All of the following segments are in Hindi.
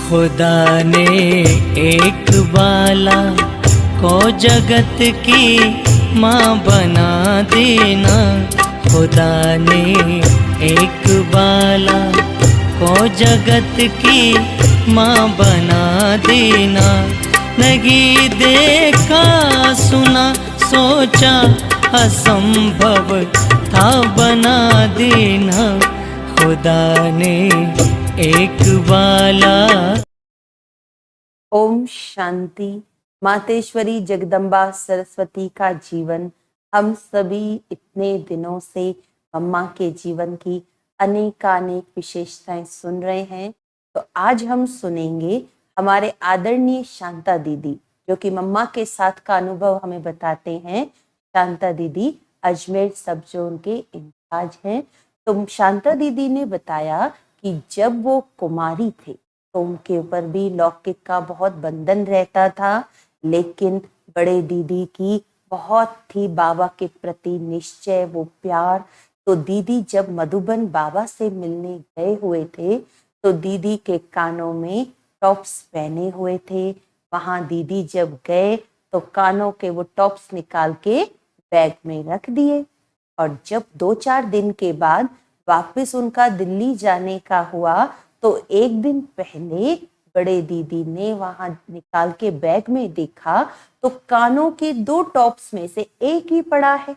खुदा ने एक बाला को जगत की माँ बना देना। खुदा ने एक बाला को जगत की माँ बना देना। नहीं देखा सुना सोचा असंभव था बना देना। खुदा ने एक बाला। ओम शांति। मातेश्वरी जगदम्बा सरस्वती का जीवन हम सभी इतने दिनों से मम्मा के जीवन की अनेकानेक विशेषताएं सुन रहे हैं। तो आज हम सुनेंगे हमारे आदरणीय शांता दीदी, जो कि मम्मा के साथ का अनुभव हमें बताते हैं। शांता दीदी अजमेर सब जोन के इंचार्ज हैं। तो शांता दीदी ने बताया कि जब वो कुमारी थे तो उनके ऊपर भी लौकिक का बहुत बंधन रहता था, लेकिन बड़े दीदी की बहुत थी बाबा के प्रति निश्चय, वो प्यार। तो दीदी जब मधुबन बाबा से मिलने गए हुए थे तो दीदी के कानों में टॉप्स पहने हुए थे। वहां दीदी जब गए तो कानों के वो टॉप्स निकाल के बैग में रख दिए। और जब 2-4 दिन के बाद वापस उनका दिल्ली जाने का हुआ तो एक दिन पहले बड़े दीदी ने वहां निकाल के बैग में देखा तो कानों के 2 टॉप्स में से एक ही पड़ा है।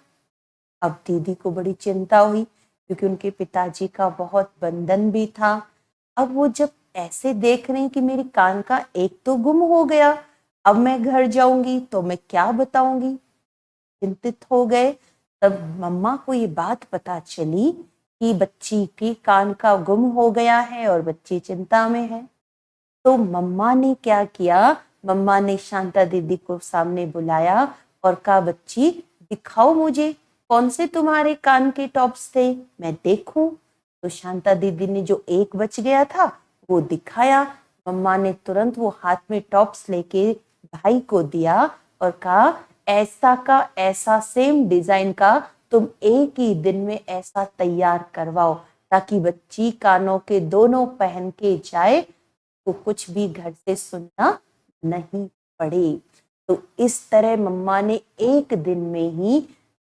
अब दीदी को बड़ी चिंता हुई, क्योंकि उनके पिताजी का बहुत बंधन भी था। अब वो जब ऐसे देख रहे हैं कि मेरे कान का एक तो गुम हो गया, अब मैं घर जाऊंगी तो मैं क्या बताऊंगी, चिंतित हो गए। तब मम्मा को ये बात पता चली कि बच्ची के कान का गुम हो गया है और बच्ची चिंता में है। तो मम्मा ने क्या किया, मम्मा ने शांता दीदी को सामने बुलाया और कहा, बच्ची दिखाओ मुझे कौन से तुम्हारे कान के टॉप्स थे, मैं देखूं। तो शांता दीदी ने जो एक बच गया था वो दिखाया। मम्मा ने तुरंत वो हाथ में टॉप्स लेके भाई को दिया और कहा, ऐसा का ऐसा सेम डिजाइन का तुम एक ही दिन में ऐसा तैयार करवाओ, ताकि बच्ची कानों के दोनों पहन के जाए तो कुछ भी घर से सुनना नहीं पड़े। तो इस तरह मम्मा ने एक दिन में ही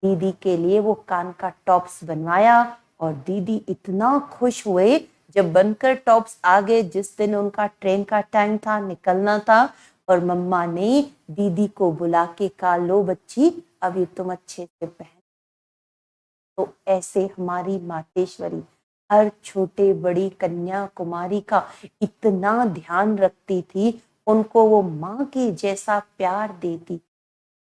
दीदी के लिए वो कान का टॉप्स बनवाया और दीदी इतना खुश हुए जब बनकर टॉप्स आ गए। जिस दिन उनका ट्रेन का टाइम था, निकलना था, और मम्मा ने दीदी को बुला के कहा, लो बच्ची अभी तुम अच्छे से पहन। तो ऐसे हमारी मातेश्वरी हर छोटे बड़ी कन्या कुमारी का इतना ध्यान रखती थी, उनको वो माँ के जैसा प्यार देती,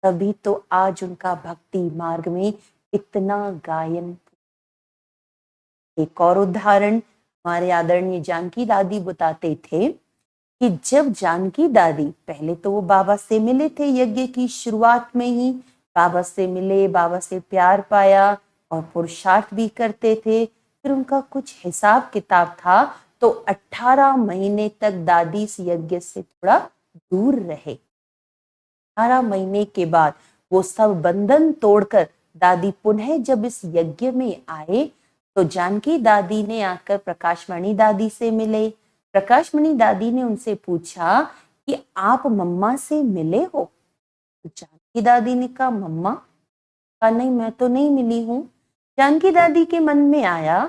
तभी तो आज उनका भक्ति मार्ग में इतना गायन। एक और उदाहरण हमारे आदरणीय जानकी दादी बताते थे कि जब जानकी दादी, पहले तो वो बाबा से मिले थे यज्ञ की शुरुआत में ही, बाबा से मिले, बाबा से प्यार पाया और पुरुषार्थ भी करते थे। फिर उनका कुछ हिसाब किताब था, तो 18 महीने तक दादी इस यज्ञ से थोड़ा दूर रहे। 18 महीने के बाद वो सब बंधन तोड़कर दादी पुनः जब इस यज्ञ में आए तो जानकी दादी ने आकर प्रकाशमणि दादी से मिले। प्रकाशमणि दादी ने उनसे पूछा कि आप मम्मा से मिले हो? तो जानकी दादी ने कहा, मम्मा का नहीं, मैं तो नहीं मिली हूँ। जानकी दादी के मन में आया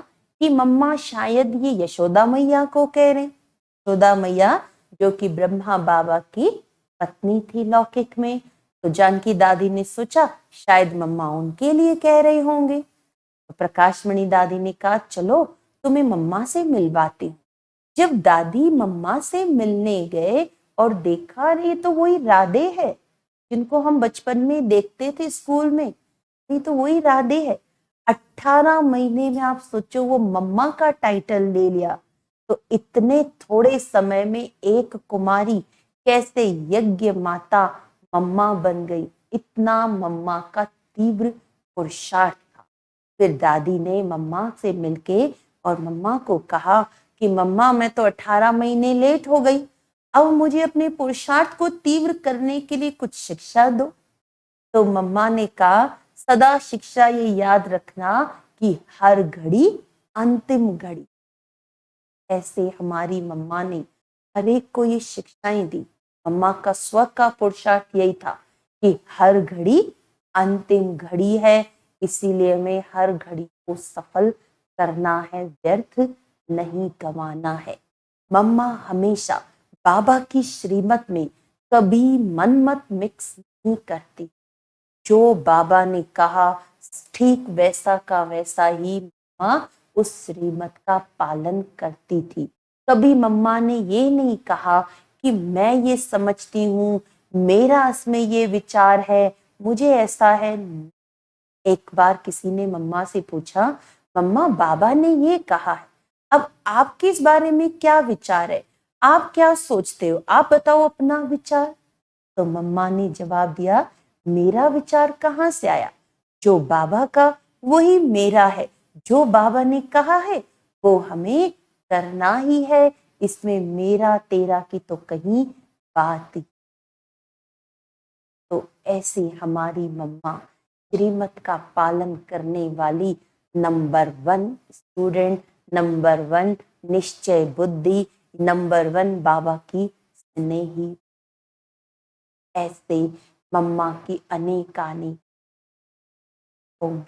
कि मम्मा शायद ये यशोदा मैया को कह रहे। यशोदा मैया जो कि ब्रह्मा बाबा की पत्नी थी लौकिक में। तो जानकी दादी ने सोचा शायद मम्मा उनके लिए कह रहे होंगे। तो प्रकाशमणि दादी ने कहा, चलो तुम्हें मम्मा से मिलवाती हूँ। जब दादी मम्मा से मिलने गए और देखा, ये तो वही राधे है जिनको हम बचपन में देखते थे स्कूल में, ये तो वही राधे है। 18 महीने में आप सोचो वो मम्मा का टाइटल ले लिया। तो इतने थोड़े समय में एक कुमारी कैसे यज्ञ माता मम्मा बन गई, इतना मम्मा का तीव्र पुरुषार्थ था। फिर दादी ने मम्मा से मिलके और मम्मा को कहा कि मम्मा मैं तो 18 महीने लेट हो गई, अब मुझे अपने पुरुषार्थ को तीव्र करने के लिए कुछ शिक्षा दो। तो मम्मा ने कहा, सदा शिक्षा ये याद रखना कि हर घड़ी अंतिम घड़ी। ऐसे हमारी मम्मा ने हर एक को ये शिक्षाएं दी। मम्मा का स्व का पुरुषार्थ यही था कि हर घड़ी अंतिम घड़ी है, इसीलिए हमें हर घड़ी को सफल करना है, व्यर्थ नहीं गंवाना है। मम्मा हमेशा बाबा की श्रीमत में कभी मन मत मिक्स नहीं करती। जो बाबा ने कहा ठीक वैसा का वैसा ही मम्मा उस श्रीमत का पालन करती थी। कभी मम्मा ने ये नहीं कहा कि मैं ये समझती हूँ, मेरा इसमें ये विचार है, मुझे ऐसा है। एक बार किसी ने मम्मा से पूछा, मम्मा बाबा ने ये कहा है, अब आपके इस बारे में क्या विचार है, आप क्या सोचते हो, आप बताओ अपना विचार। तो मम्मा ने जवाब दिया, मेरा विचार कहाँ से आया, जो बाबा का वही मेरा है, जो बाबा ने कहा है वो हमें करना ही है, इसमें मेरा तेरा की तो कहीं बात ही। तो ऐसे हमारी मम्मा श्रीमत का पालन करने वाली नंबर 1 स्टूडेंट, नंबर 1 निश्चय बुद्धि, नंबर 1 बाबा की स्नेही। ऐसे मम्मा की अनेकानेक ओम